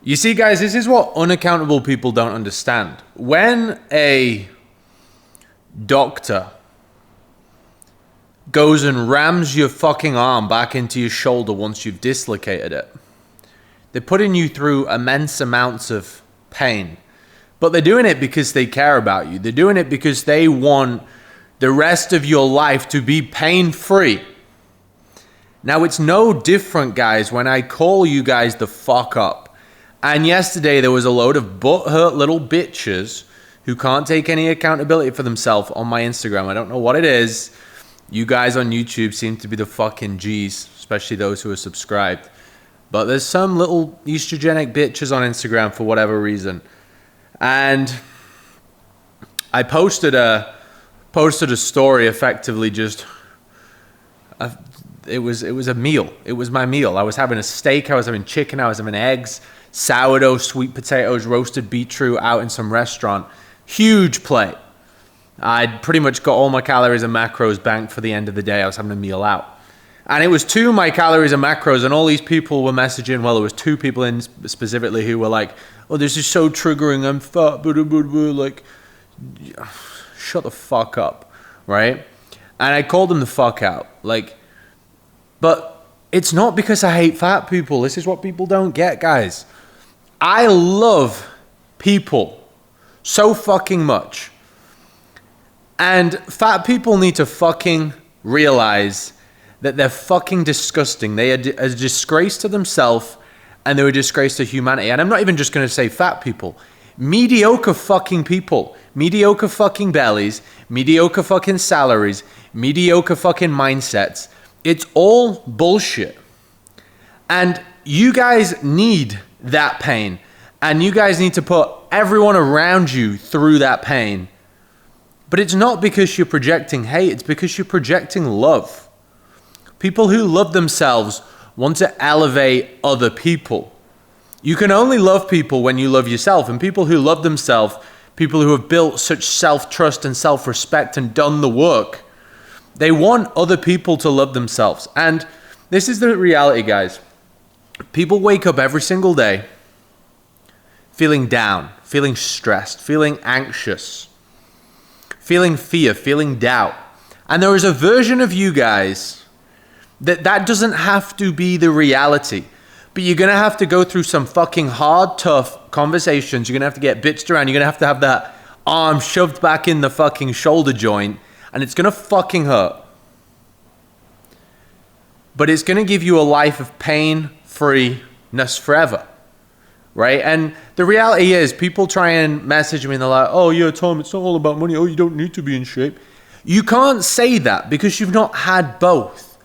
You see, guys, this is what unaccountable people don't understand. When a doctor goes and rams your fucking arm back into your shoulder once you've dislocated it, they're putting you through immense amounts of pain. But they're doing it because they care about you. They're doing it because they want the rest of your life to be pain-free. Now, it's no different, guys, when I call you guys the fuck up. And yesterday, there was a load of butthurt little bitches who can't take any accountability for themselves on my Instagram. I don't know what it is. You guys on YouTube seem to be the fucking G's, especially those who are subscribed. But there's some little estrogenic bitches on Instagram for whatever reason. And I posted a story effectively just... It was a meal. It was my meal. I was having a steak, I was having chicken, I was having eggs, sourdough, sweet potatoes, roasted beetroot out in some restaurant. Huge plate. I'd pretty much got all my calories and macros banked for the end of the day. I was having a meal out. And it was to my calories and macros, and all these people were messaging. Well, there was 2 people in specifically who were like, oh, this is so triggering, I'm fat, blah, blah, blah, blah. Like, shut the fuck up, right? And I called them the fuck out. Like, but it's not because I hate fat people. This is what people don't get, guys. I love people so fucking much. And fat people need to fucking realize that they're fucking disgusting. They are a disgrace to themselves, and they're a disgrace to humanity. And I'm not even just going to say fat people. Mediocre fucking people. Mediocre fucking bellies. Mediocre fucking salaries. Mediocre fucking mindsets. It's all bullshit. And you guys need that pain. And you guys need to put everyone around you through that pain. But it's not because you're projecting hate. It's because you're projecting love. People who love themselves want to elevate other people. You can only love people when you love yourself. And people who love themselves, people who have built such self-trust and self-respect and done the work, they want other people to love themselves. And this is the reality, guys. People wake up every single day feeling down, feeling stressed, feeling anxious, feeling fear, feeling doubt. And there is a version of you guys that doesn't have to be the reality. But you're going to have to go through some fucking hard, tough conversations. You're going to have to get bitched around. You're going to have that arm shoved back in the fucking shoulder joint. And it's going to fucking hurt. But it's going to give you a life of pain-freeness forever. Right? And the reality is, people try and message me and they're like, oh, yeah, Tom, it's not all about money. Oh, you don't need to be in shape. You can't say that because you've not had both.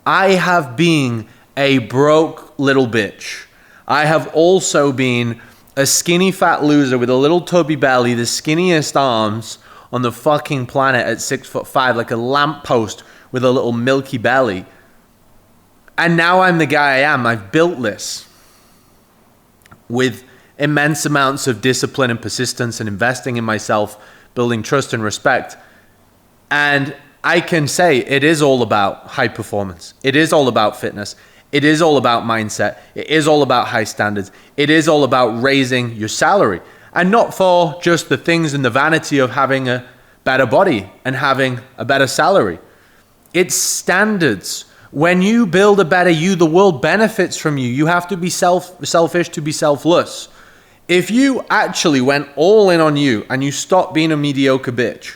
I have been a broke little bitch. I have also been a skinny fat loser with a little tubby belly, the skinniest arms on the fucking planet at 6'5", like a lamppost with a little milky belly. And now I'm the guy I am. I've built this with immense amounts of discipline and persistence and investing in myself, building trust and respect. And I can say it is all about high performance. It is all about fitness. It is all about mindset. It is all about high standards. It is all about raising your salary. And not for just the things and the vanity of having a better body and having a better salary. It's standards. When you build a better you, the world benefits from you. You have to be selfish to be selfless. If you actually went all in on you and you stopped being a mediocre bitch,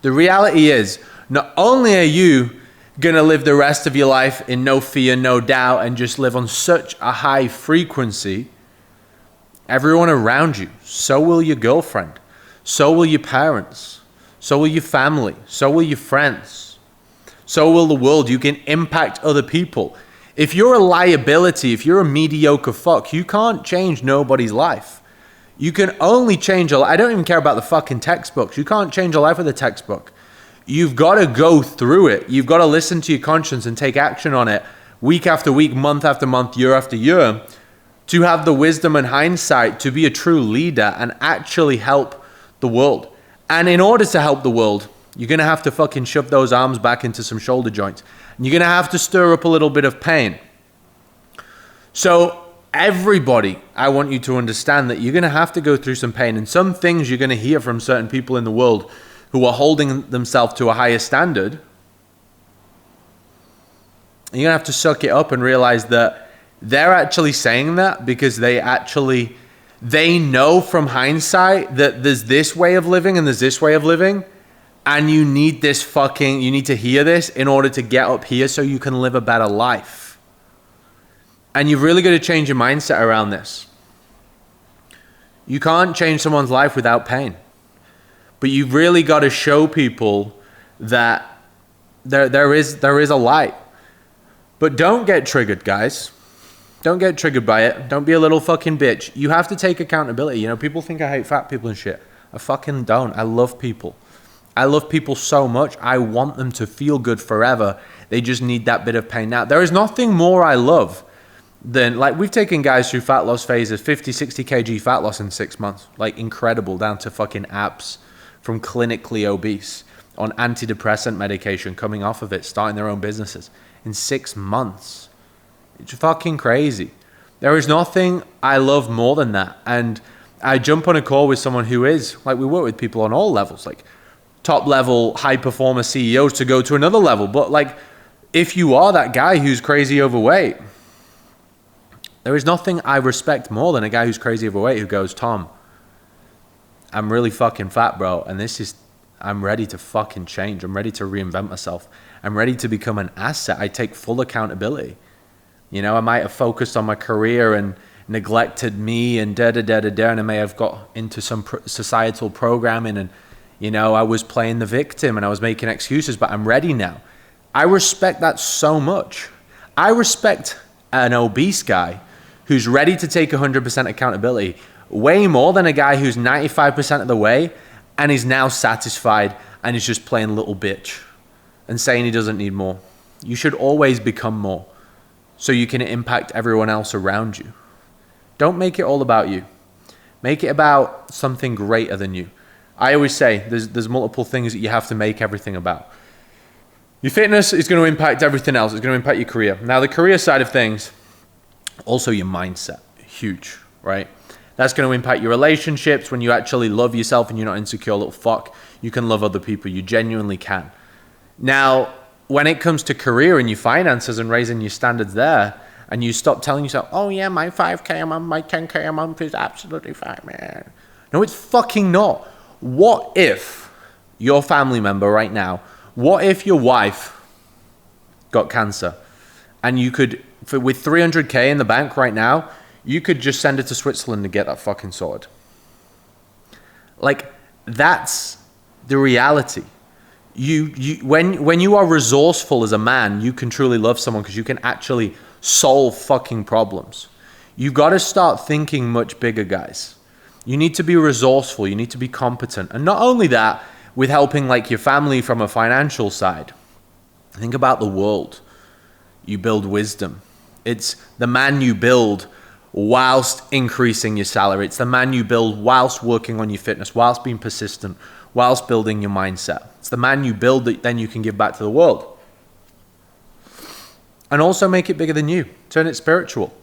the reality is, not only are you going to live the rest of your life in no fear, no doubt, and just live on such a high frequency, everyone around you, so will your girlfriend, so will your parents, so will your family, so will your friends, so will the world. You can impact other people. If you're a liability, if you're a mediocre fuck, you can't change nobody's life. You can only change a life. I don't even care about the fucking textbooks. You can't change a life with a textbook. You've got to go through it. You've got to listen to your conscience and take action on it week after week, month after month, year after year, to have the wisdom and hindsight to be a true leader and actually help the world. And in order to help the world, you're going to have to fucking shove those arms back into some shoulder joints. And you're going to have to stir up a little bit of pain. So everybody, I want you to understand that you're going to have to go through some pain, and some things you're going to hear from certain people in the world who are holding themselves to a higher standard. You're going to have to suck it up and realize that they're actually saying that because they know from hindsight that there's this way of living and there's this way of living, and you need to hear this in order to get up here so you can live a better life. And you've really got to change your mindset around this. You can't change someone's life without pain. But you've really got to show people that there is a light. But don't get triggered, guys. Don't get triggered by it. Don't be a little fucking bitch. You have to take accountability. You know, people think I hate fat people and shit. I fucking don't. I love people. I love people so much. I want them to feel good forever. They just need that bit of pain. Now, there is nothing more I love than, like, we've taken guys through fat loss phases, 50, 60 kg fat loss in 6 months. Like, incredible, down to fucking apps, from clinically obese, on antidepressant medication, coming off of it, starting their own businesses in 6 months. It's fucking crazy. There is nothing I love more than that. And I jump on a call with someone who is, like, we work with people on all levels, like top level, high performer CEOs to go to another level. But like, if you are that guy who's crazy overweight, there is nothing I respect more than a guy who's crazy overweight who goes, Tom, I'm really fucking fat, bro. And I'm ready to fucking change. I'm ready to reinvent myself. I'm ready to become an asset. I take full accountability. You know, I might have focused on my career and neglected me and and I may have got into some societal programming and, you know, I was playing the victim and I was making excuses, but I'm ready now. I respect that so much. I respect an obese guy who's ready to take 100% accountability way more than a guy who's 95% of the way and is now satisfied and is just playing little bitch and saying he doesn't need more. You should always become more so you can impact everyone else around you. Don't make it all about you. Make it about something greater than you. I always say there's multiple things that you have to make everything about. Your fitness is going to impact everything else. It's going to impact your career. Now, the career side of things, also your mindset, huge, right? That's going to impact your relationships. When you actually love yourself and you're not insecure little fuck, you can love other people. You genuinely can. Now, when it comes to career and your finances and raising your standards there, and you stop telling yourself, oh yeah, my 5K a month, my 10K a month is absolutely fine, man. No, it's fucking not. What if your family member right now, what if your wife got cancer and you could, with 300K in the bank right now, you could just send it to Switzerland to get that fucking sorted? Like, that's the reality. When you are resourceful as a man, you can truly love someone because you can actually solve fucking problems. You got to start thinking much bigger, guys. You need to be resourceful. You need to be competent. And not only that, with helping like your family from a financial side, think about the world. You build wisdom. It's the man you build whilst increasing your salary. It's the man you build whilst working on your fitness, whilst being persistent, whilst building your mindset. It's the man you build that then you can give back to the world. And also make it bigger than you. Turn it spiritual.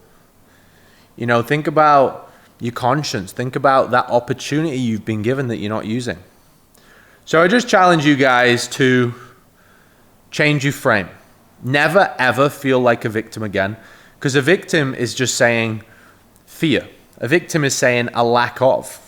You know, think about your conscience. Think about that opportunity you've been given that you're not using. So I just challenge you guys to change your frame. Never ever feel like a victim again. Because a victim is just saying fear. A victim is saying a lack of.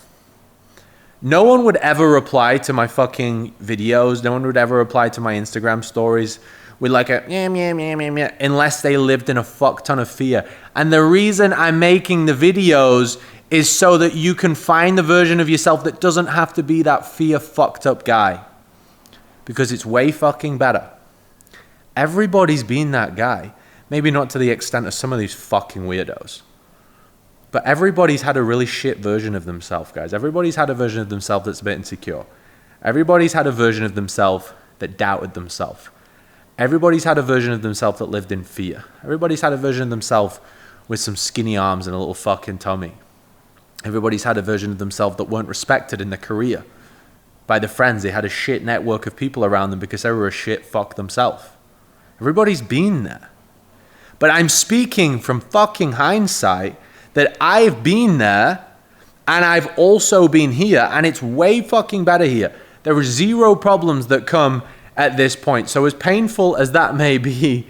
No one would ever reply to my fucking videos. No one would ever reply to my Instagram stories with like a yeah, unless they lived in a fuck ton of fear. And the reason I'm making the videos is so that you can find the version of yourself that doesn't have to be that fear fucked up guy. Because it's way fucking better. Everybody's been that guy. Maybe not to the extent of some of these fucking weirdos. But everybody's had a really shit version of themselves, guys. Everybody's had a version of themselves that's a bit insecure. Everybody's had a version of themselves that doubted themselves. Everybody's had a version of themselves that lived in fear. Everybody's had a version of themselves with some skinny arms and a little fucking tummy. Everybody's had a version of themselves that weren't respected in their career by the friends. They had a shit network of people around them because they were a shit fuck themselves. Everybody's been there. But I'm speaking from fucking hindsight that I've been there and I've also been here, and it's way fucking better here. There are zero problems that come at this point. So as painful as that may be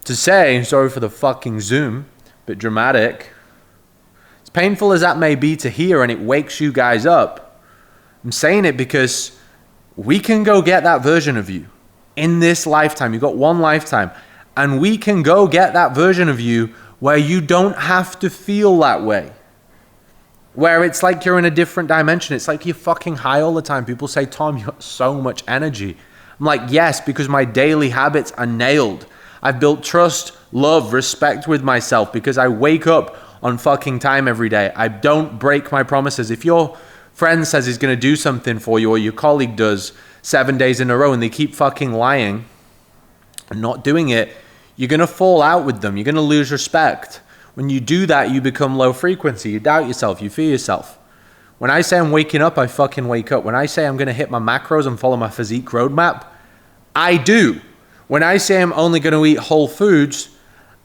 to say, sorry for the fucking zoom, bit dramatic. As painful as that may be to hear, and it wakes you guys up, I'm saying it because we can go get that version of you in this lifetime. You've got one lifetime, and we can go get that version of you where you don't have to feel that way. Where it's like you're in a different dimension. It's like you're fucking high all the time. People say, Tom, you got so much energy. I'm like, yes, because my daily habits are nailed. I've built trust, love, respect with myself because I wake up on fucking time every day. I don't break my promises. If your friend says he's going to do something for you, or your colleague does 7 days in a row, and they keep fucking lying and not doing it, you're going to fall out with them. You're going to lose respect. When you do that, you become low frequency. You doubt yourself. You fear yourself. When I say I'm waking up, I fucking wake up. When I say I'm going to hit my macros and follow my physique roadmap, I do. When I say I'm only going to eat whole foods,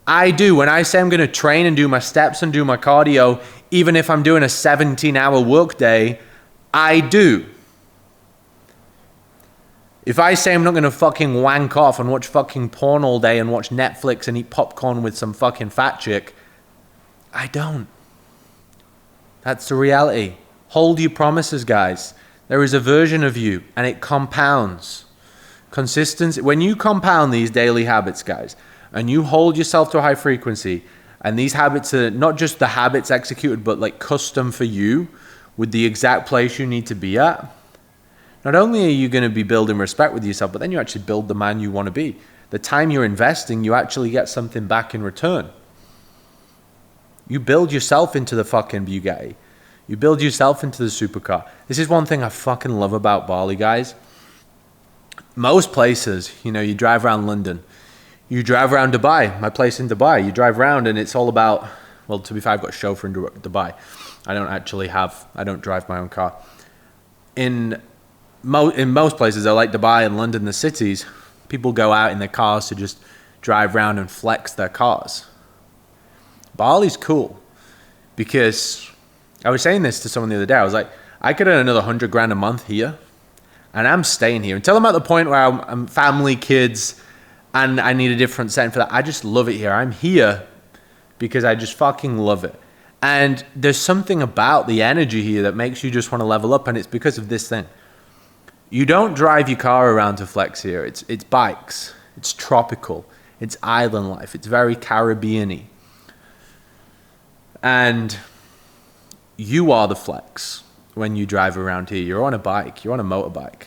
I do. When I say I'm going to train and do my steps and do my cardio, even if I'm doing a 17-hour work day, I do. If I say I'm not going to fucking wank off and watch fucking porn all day and watch Netflix and eat popcorn with some fucking fat chick, I don't. That's the reality. Hold your promises, guys. There is a version of you, and it compounds. Consistency. When you compound these daily habits, guys, and you hold yourself to a high frequency, and these habits are not just the habits executed, but like custom for you with the exact place you need to be at, not only are you going to be building respect with yourself, but then you actually build the man you want to be. The time you're investing, you actually get something back in return. You build yourself into the fucking Bugatti. You build yourself into the supercar. This is one thing I fucking love about Bali, guys. Most places, you know, you drive around London, you drive around Dubai, my place in Dubai, you drive around and it's all about, well, to be fair, I've got a chauffeur in Dubai. I don't drive my own car. In most places, I like Dubai and London, the cities, people go out in their cars to just drive around and flex their cars. Bali's cool because I was saying this to someone the other day. I was like, I could earn another 100 grand a month here and I'm staying here until I'm at the point where I'm family, kids, and I need a different setting for that. I just love it here. I'm here because I just fucking love it. And there's something about the energy here that makes you just want to level up, and it's because of this thing. You don't drive your car around to flex here. It's bikes. It's tropical. It's island life. It's very Caribbean-y. And you are the flex when you drive around here. You're on a bike. You're on a motorbike.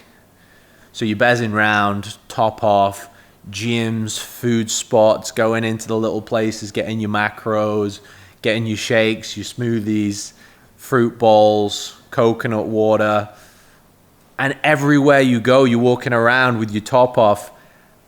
So you're bezzing around, top off, gyms, food spots, going into the little places, getting your macros, getting your shakes, your smoothies, fruit bowls, coconut water. And everywhere you go, you're walking around with your top off.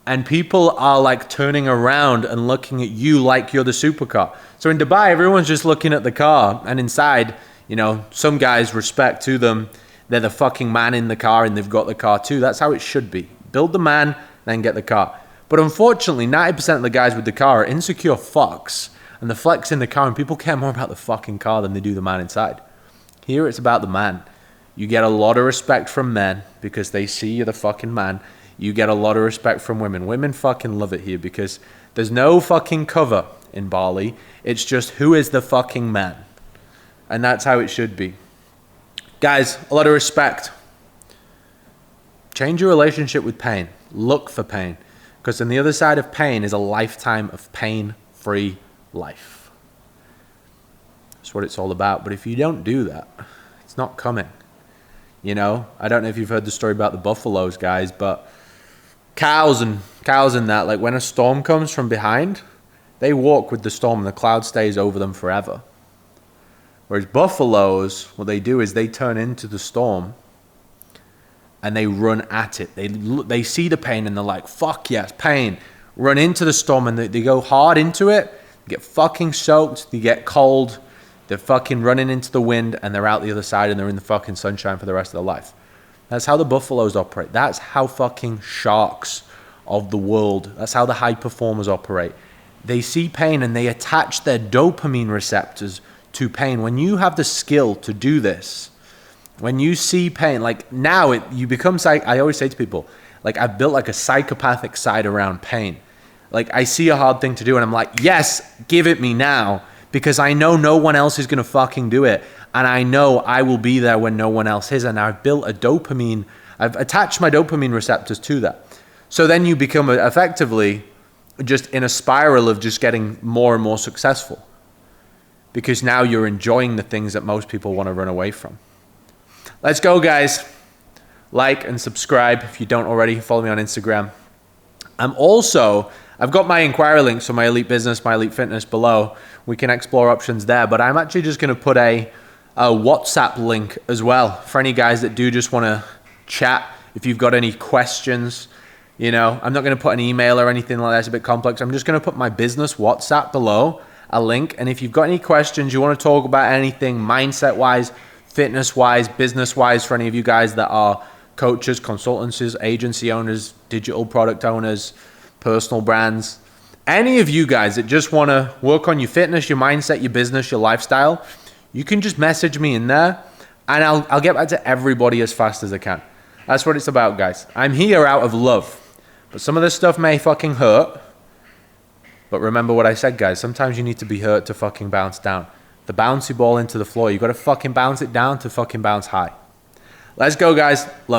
And people are like turning around and looking at you like you're the supercar. So in Dubai, everyone's just looking at the car. And inside, you know, some guys, respect to them, they're the fucking man in the car and they've got the car too. That's how it should be. Build the man, then get the car. But unfortunately, 90% of the guys with the car are insecure fucks. And the flex in the car, and people care more about the fucking car than they do the man inside. Here, it's about the man. You get a lot of respect from men because they see you're the fucking man. You get a lot of respect from women. Women fucking love it here because there's no fucking cover in Bali. It's just who is the fucking man. And that's how it should be. Guys, a lot of respect. Change your relationship with pain. Look for pain. Because on the other side of pain is a lifetime of pain-free life. That's what it's all about. But if you don't do that, it's not coming. You know, I don't know if you've heard the story about the buffaloes, guys, but cows and that, like when a storm comes from behind, they walk with the storm and the cloud stays over them forever. Whereas buffaloes, what they do is they turn into the storm and they run at it. They see the pain and they're like, fuck yes, pain. Run into the storm and they go hard into it, they get fucking soaked, they get cold, they're fucking running into the wind and they're out the other side and they're in the fucking sunshine for the rest of their life. That's how the buffaloes operate. That's how fucking sharks of the world, that's how the high performers operate. They see pain and they attach their dopamine receptors to pain, when you have the skill to do this, when you see pain, like now you become I always say to people, like I've built like a psychopathic side around pain. Like I see a hard thing to do and I'm like, yes, give it me now, because I know no one else is going to fucking do it. And I know I will be there when no one else is. And I've built I've attached my dopamine receptors to that. So then you become effectively just in a spiral of just getting more and more successful, because now you're enjoying the things that most people want to run away from. Let's go, guys. Like and subscribe if you don't already. Follow me on Instagram. I've got my inquiry links for my Elite Business, my Elite Fitness below. We can explore options there, but I'm actually just going to put a WhatsApp link as well for any guys that do just want to chat. If you've got any questions, I'm not going to put an email or anything like that. It's a bit complex. I'm just going to put my business WhatsApp below, a link. And if you've got any questions, you want to talk about anything mindset-wise, fitness-wise, business-wise, for any of you guys that are coaches, consultancies, agency owners, digital product owners, personal brands, any of you guys that just want to work on your fitness, your mindset, your business, your lifestyle, you can just message me in there and I'll get back to everybody as fast as I can. That's what it's about, guys. I'm here out of love, but some of this stuff may fucking hurt. But remember what I said, guys. Sometimes you need to be hurt to fucking bounce down. The bouncy ball into the floor, you got to fucking bounce it down to fucking bounce high. Let's go, guys. Love.